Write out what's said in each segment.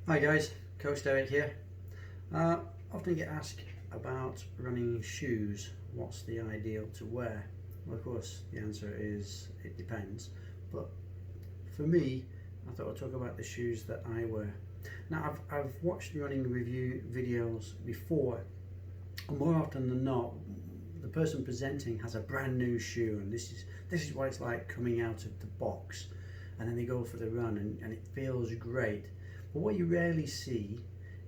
Hi guys, Coach Derek here. Often get asked about running shoes. What's the ideal to wear? Well, of course, the answer is it depends. But for me, I thought I'd talk about the shoes that I wear. Now, I've watched running review videos before, and more often than not, the person presenting has a brand new shoe, and this is what it's like coming out of the box, and then they go for the run, and it feels great. But what you rarely see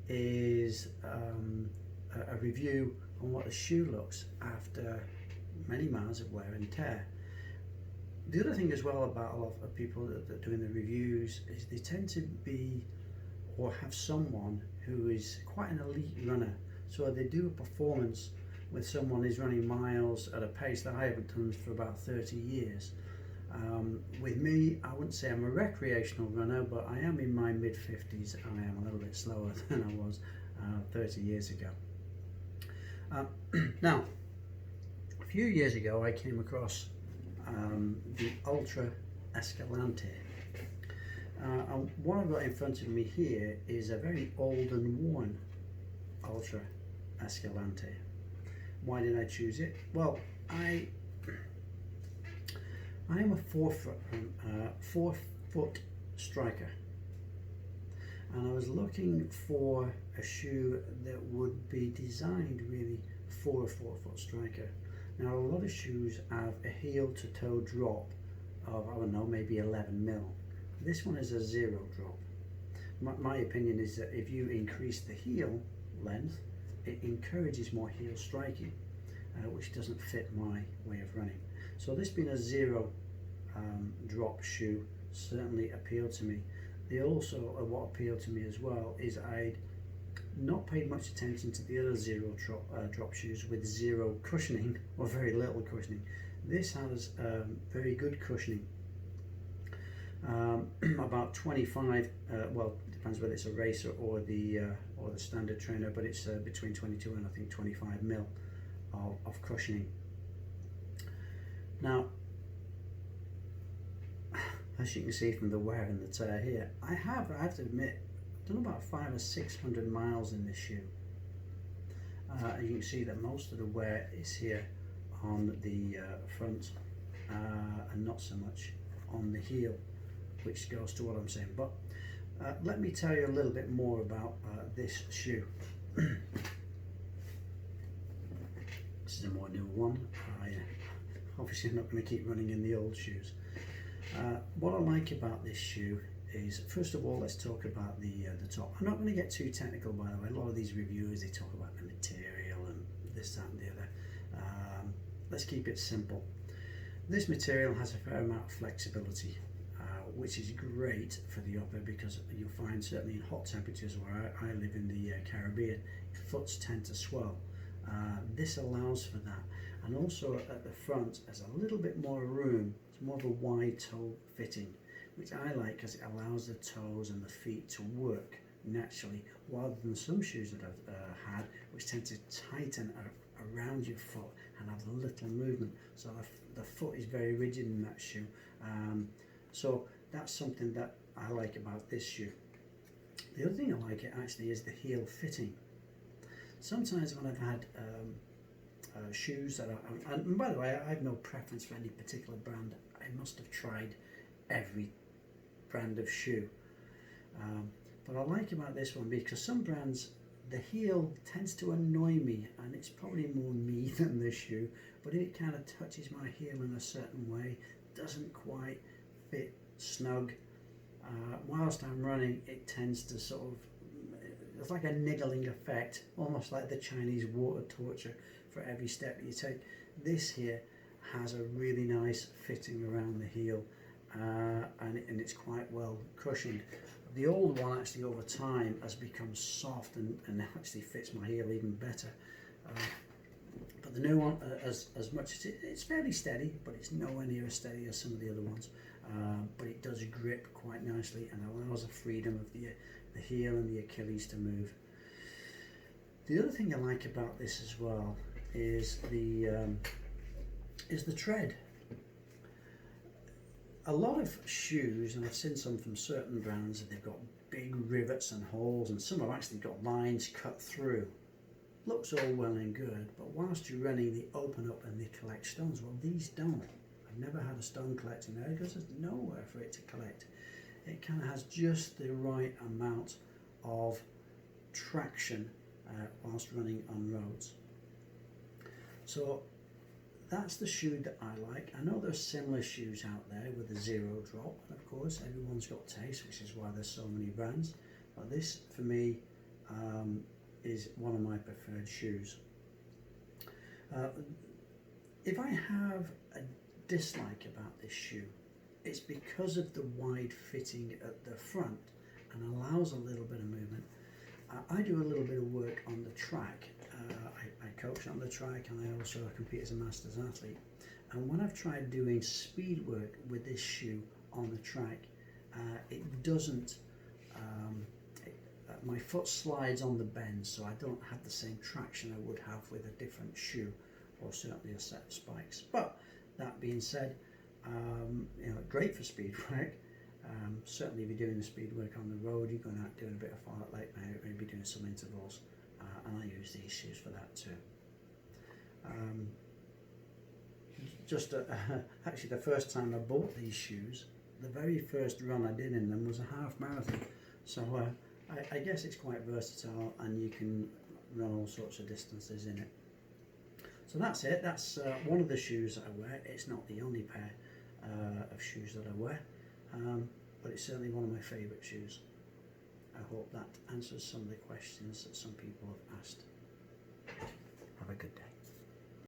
is a review on what the shoe looks after many miles of wear and tear. The other thing as well about a lot of people that are doing the reviews is they tend to be or have someone who is quite an elite runner. So they do a performance with someone who's running miles at a pace that I haven't done for about 30 years. With me, I wouldn't say I'm a recreational runner, but I am in my mid-50s and I am a little bit slower than I was 30 years ago. Now, a few years ago I came across the Altra Escalante. And what I've got in front of me here is a very old and worn Altra Escalante. Why did I choose it? Well, I am a forefoot striker, and I was looking for a shoe that would be designed really for a forefoot striker. Now, a lot of shoes have a heel to toe drop of, I don't know, maybe 11 mil. This one is a 0 drop. My opinion is that if you increase the heel length, it encourages more heel striking, which doesn't fit my way of running. So this being a 0 drop shoe certainly appealed to me. What appealed to me as well is I'd not paid much attention to the other 0 drop shoes with 0 cushioning or very little cushioning. This has very good cushioning. About 25, well, depends whether it's a racer or the standard trainer, but it's between 22 and I think 25 mil of cushioning. Now, as you can see from the wear and the tear here, I have to admit, I've done about 500 or 600 miles in this shoe. And you can see that most of the wear is here on the front and not so much on the heel, which goes to what I'm saying. But let me tell you a little bit more about this shoe. This is a more new one. Obviously I'm not going to keep running in the old shoes. What I like about this shoe is, first of all, let's talk about the top. I'm not going to get too technical, by the way. A lot of these reviewers, they talk about the material and this, that and the other. Let's keep it simple. This material has a fair amount of flexibility, which is great for the upper, because you'll find certainly in hot temperatures where I live in the Caribbean, foots tend to swell. This allows for that, and also at the front there's a little bit more room. It's more of a wide toe fitting, which I like because it allows the toes and the feet to work naturally, rather than some shoes that I've had, which tend to tighten around your foot and have little movement. So the foot is very rigid in that shoe. So that's something that I like about this shoe. The other thing I like it actually is the heel fitting. Sometimes when I've had shoes that are, and by the way, I have no preference for any particular brand. I must have tried every brand of shoe. But I like about this one because some brands, the heel tends to annoy me, and it's probably more me than the shoe, but if it kind of touches my heel in a certain way, doesn't quite fit snug, whilst I'm running, it tends to sort of, it's like a niggling effect, almost like the Chinese water torture for every step you take. This here has a really nice fitting around the heel, and it's quite well cushioned. The old one actually over time has become soft and actually fits my heel even better. But the new one, as much as it's fairly steady, but it's nowhere near as steady as some of the other ones. But it does grip quite nicely and allows the freedom of the heel and the Achilles to move. The other thing I like about this as well is the tread. A lot of shoes, and I've seen some from certain brands, they've got big rivets and holes, and some have actually got lines cut through. Looks all well and good, but whilst you're running, they open up and they collect stones. Well, these don't. I've never had a stone collecting there because there's nowhere for it to collect. It kind of has just the right amount of traction whilst running on roads. So that's the shoe that I like. I know there's similar shoes out there with a zero drop, and of course everyone's got taste, which is why there's so many brands, but this for me is one of my preferred shoes. If I have a dislike about this shoe, it's because of the wide fitting at the front and allows a little bit of movement. I do a little bit of work on the track. I coach on the track, and I also compete as a masters athlete. And when I've tried doing speed work with this shoe on the track, it doesn't, my foot slides on the bend, so I don't have the same traction I would have with a different shoe, or certainly a set of spikes. But that being said, you know, great for speed work. Certainly if you're doing the speed work on the road, you're going out doing a bit of fartlek, maybe doing some intervals, and I use these shoes for that too. Actually the first time I bought these shoes, the very first run I did in them was a half marathon, so I guess it's quite versatile and you can run all sorts of distances in it. So that's it. That's one of the shoes that I wear. It's not the only pair of shoes that I wear, but it's certainly one of my favourite shoes. I hope that answers some of the questions that some people have asked. Have a good day.